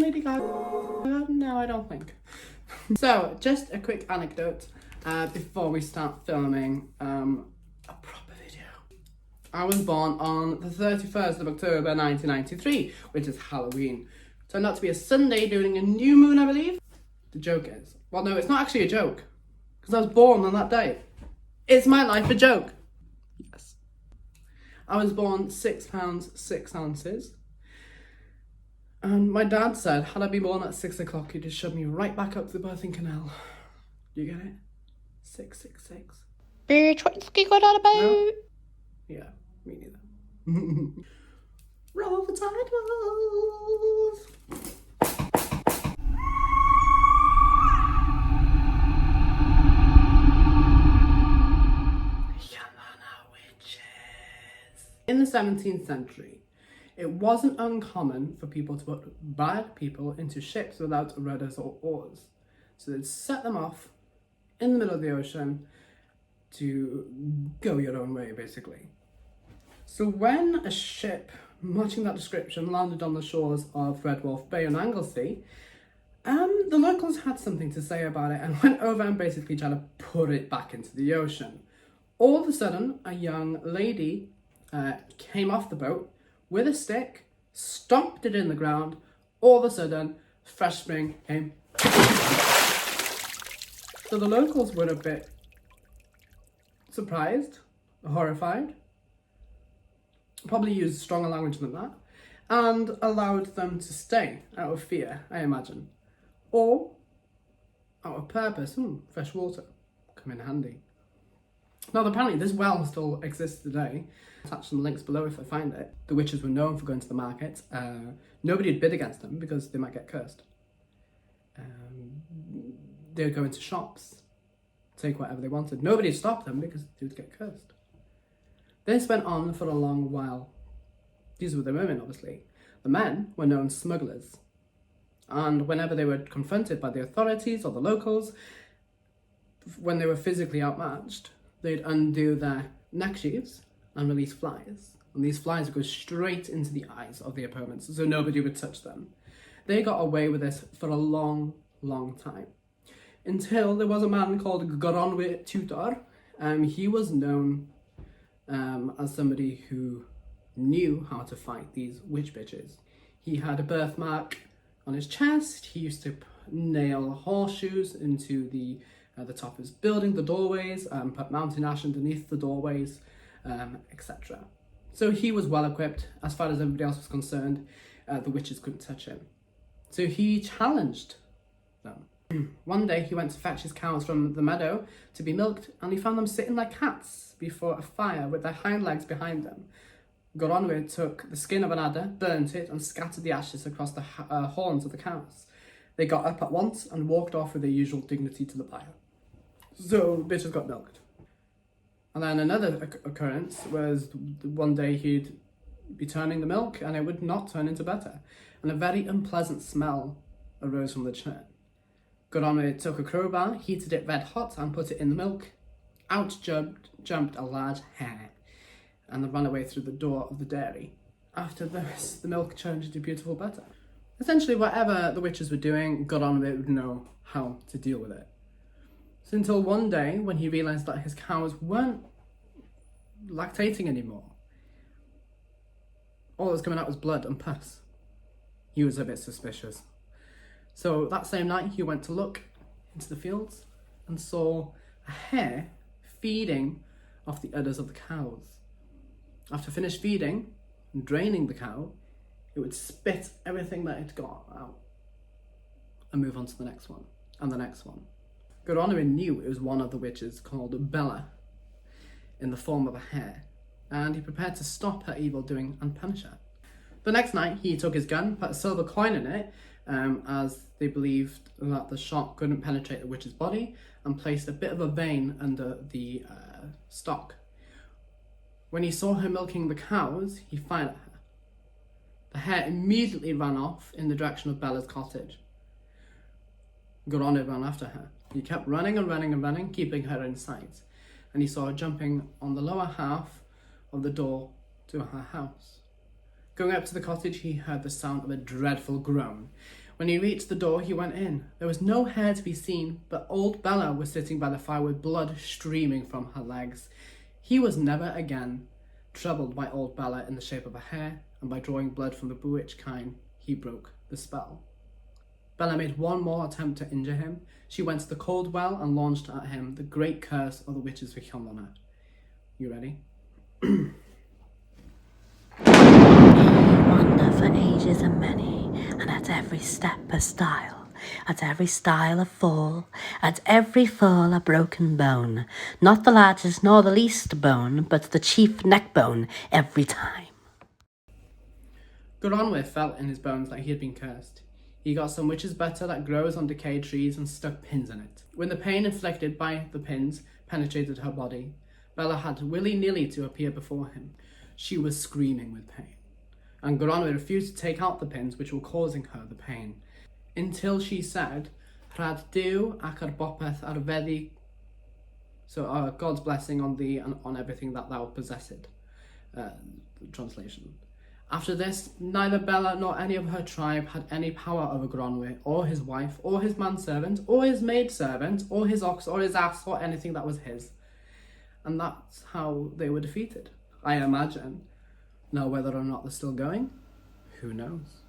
Lady Gaga? No, I don't think. So, just a quick anecdote before we start filming a proper video. I was born on the 31st of October 1993, which is Halloween. Turned out to be a Sunday during a new moon, I believe. The joke is, well, no, it's not actually a joke, because I was born on that day. It's my life a joke. Yes. I was born 6 pounds 6 ounces. And my dad said, had I been born at 6 o'clock, he'd just shove me right back up the birthing canal. Do you get it? 666. Bitch, what you fucking got on about? No? Yeah, me neither. Roll the titles. Llanddona Witches. In the 17th century, it wasn't uncommon for people to put bad people into ships without rudders or oars. So they'd set them off in the middle of the ocean to go your own way, basically. So when a ship matching that description landed on the shores of Red Wolf Bay on Anglesey, the locals had something to say about it and went over and basically tried to put it back into the ocean. All of a sudden, a young lady came off the boat with a stick, stomped it in the ground. All of a sudden, fresh spring came. So the locals were a bit surprised, horrified, probably used stronger language than that, and allowed them to stay out of fear, I imagine. Or out of purpose. Fresh water, come in handy. Now, apparently this well still exists today. I'll attach some links below if I find it. The witches were known for going to the market. Nobody would bid against them because they might get cursed. They would go into shops, take whatever they wanted. Nobody would stop them because they would get cursed. This went on for a long while. These were the women, obviously. The men were known smugglers. And whenever they were confronted by the authorities or the locals, when they were physically outmatched, they'd undo their neck sheaths and release flies. And these flies would go straight into the eyes of the opponents, so nobody would touch them. They got away with this for a long, long time. Until there was a man called Llanddona Witches. He was known as somebody who knew how to fight these witch bitches. He had a birthmark on his chest. He used to nail horseshoes into the top of his building, the doorways, put mountain ash underneath the doorways, etc. So he was well equipped. As far as everybody else was concerned, the witches couldn't touch him. So he challenged them. One day he went to fetch his cows from the meadow to be milked, and he found them sitting like cats before a fire with their hind legs behind them. Llanddona took the skin of an adder, burnt it, and scattered the ashes across the horns of the cows. They got up at once and walked off with their usual dignity to the fire. So the bitches got milked. And then another occurrence was one day he'd be turning the milk and it would not turn into butter. And a very unpleasant smell arose from the churn. Llanddona took a crowbar, heated it red hot and put it in the milk. Out jumped a large hare and then ran away through the door of the dairy. After this, the milk turned into beautiful butter. Essentially, whatever the witches were doing, Llanddona would know how to deal with it. So until one day, when he realised that his cows weren't lactating anymore. All that was coming out was blood and pus. He was a bit suspicious. So that same night, he went to look into the fields and saw a hare feeding off the udders of the cows. After finished feeding and draining the cow, it would spit everything that it got out and move on to the next one and the next one. Llanddona knew it was one of the witches called Bella in the form of a hare, and he prepared to stop her evil doing and punish her. The next night, he took his gun, put a silver coin in it, as they believed that the shot couldn't penetrate the witch's body, and placed a bit of a vein under the stock. When he saw her milking the cows, he fired at her. The hare immediately ran off in the direction of Bella's cottage. Llanddona ran after her. He kept running and running and running, keeping her in sight. And he saw her jumping on the lower half of the door to her house. Going up to the cottage, he heard the sound of a dreadful groan, When he reached the door, he went in. There was no hair to be seen, but old Bella was sitting by the fire with blood streaming from her legs. He was never again troubled by old Bella in the shape of a hare, and by drawing blood from the bewitched kind, he broke the spell. Bella made one more attempt to injure him. She went to the cold well and launched at him the great curse of the witches of Llanddona. You ready? Wander for ages and many, and at every step a stile, at every stile a fall, at every fall a broken bone, not the largest nor the least bone, but the chief neck bone every time. Gronwy felt in his bones that he had been cursed. He got some witch's butter that grows on decayed trees and stuck pins in it. When the pain inflicted by the pins penetrated her body, Bella had willy-nilly to appear before him. She was screaming with pain, and Gronwy refused to take out the pins which were causing her the pain, until she said, Rhad Duw ac ar bopeth ar feddi, so God's blessing on thee and on everything that thou possessed. Translation. After this, neither Bella nor any of her tribe had any power over Gronwy, or his wife, or his manservant, or his maidservant, or his ox, or his ass, or anything that was his. And that's how they were defeated, I imagine. Now, whether or not they're still going, who knows?